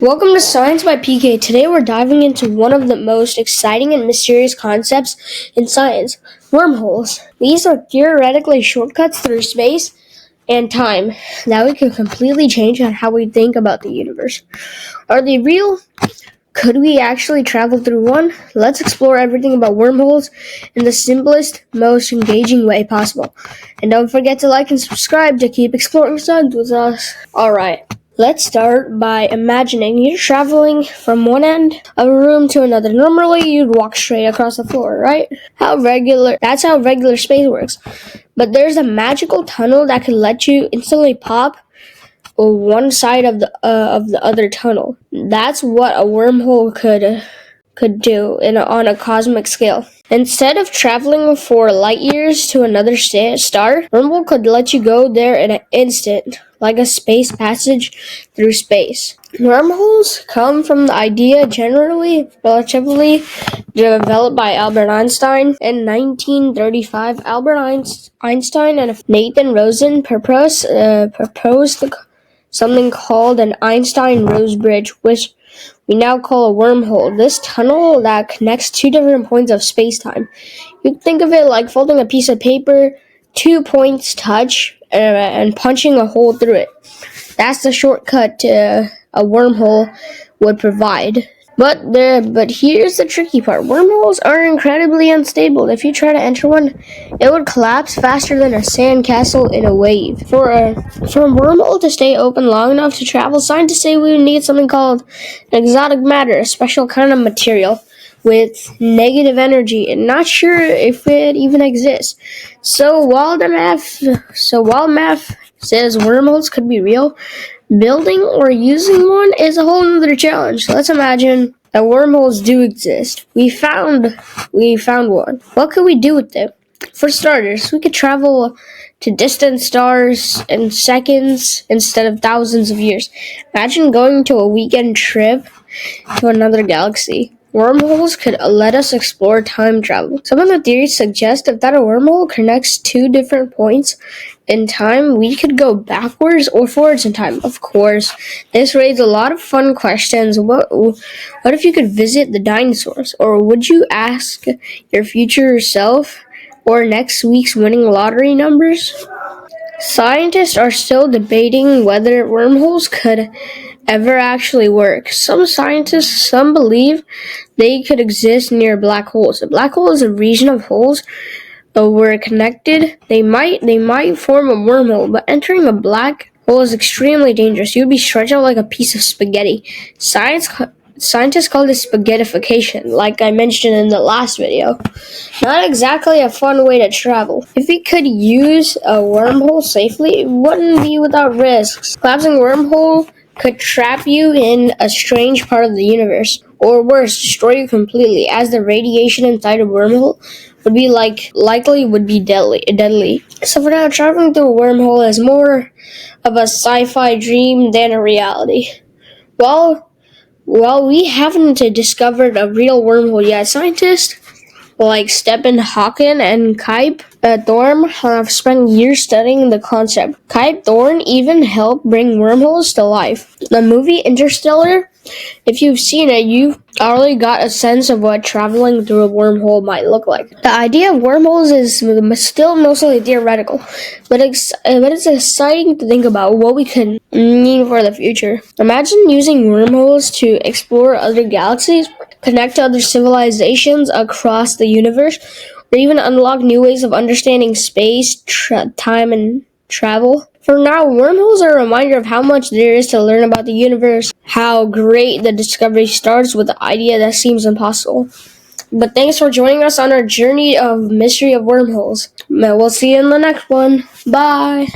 Welcome to Science by PK. Today we're diving into one of the most exciting and mysterious concepts in science, wormholes. These are theoretically shortcuts through space and time that we can completely change on how we think about the universe. Are they real? Could we actually travel through one? Let's explore everything about wormholes in the simplest, most engaging way possible. And don't forget to like and subscribe to keep exploring science with us. Alright. Let's start by imagining you're traveling from one end of a room to another. Normally, you'd walk straight across the floor, right? That's how regular space works. But there's a magical tunnel that could let you instantly pop one side of the other tunnel. That's what a wormhole could do on a cosmic scale. Instead of traveling for light years to another star, wormhole could let you go there in an instant, like a space passage through space. Wormholes come from the idea relatively developed by Albert Einstein in 1935. Albert Einstein and Nathan-Rosen proposed something called an Einstein-Rosen bridge, which we now call a wormhole. This tunnel that connects two different points of spacetime. You can think of it like folding a piece of paper, 2 points touch, and punching a hole through it. That's the shortcut a wormhole would provide. But here's the tricky part. Wormholes are incredibly unstable. If you try to enter one, it would collapse faster than a sandcastle in a wave. For a wormhole to stay open long enough to travel, scientists say we would need something called exotic matter, a special kind of material with negative energy, and not sure if it even exists. So while math says wormholes could be real, building or using one is a whole other challenge. Let's imagine that wormholes do exist. We found one. What could we do with them? For starters, we could travel to distant stars in seconds instead of thousands of years. Imagine going to a weekend trip to another galaxy. Wormholes could let us explore time travel. Some of the theories suggest that a wormhole connects two different points in time, we could go backwards or forwards in time. Of course, this raises a lot of fun questions. What if you could visit the dinosaurs? Or would you ask your future self or next week's winning lottery numbers? Scientists are still debating whether wormholes could ever actually work. Some believe they could exist near black holes. A black hole is a region of holes were connected. They might form a wormhole, but entering a black hole is extremely dangerous. You'd be stretched out like a piece of spaghetti. Scientists call this spaghettification, like I mentioned in the last video. Not exactly a fun way to travel. If we could use a wormhole safely, it wouldn't be without risks. Collapsing wormhole could trap you in a strange part of the universe, or worse, destroy you completely, as the radiation inside a wormhole would be deadly. So for now, traveling through a wormhole is more of a sci-fi dream than a reality. While we haven't discovered a real wormhole yet, scientists like Stephen Hawking and Kip Thorne have spent years studying the concept. Kip Thorne even helped bring wormholes to life. The movie Interstellar, if you've seen it, you've already got a sense of what traveling through a wormhole might look like. The idea of wormholes is still mostly theoretical, but it's exciting to think about what we could mean for the future. Imagine using wormholes to explore other galaxies, connect to other civilizations across the universe, or even unlock new ways of understanding space, time, and travel. For now, wormholes are a reminder of how much there is to learn about the universe, how great the discovery starts with the idea that seems impossible. But thanks for joining us on our journey of mystery of wormholes. We'll see you in the next one. Bye!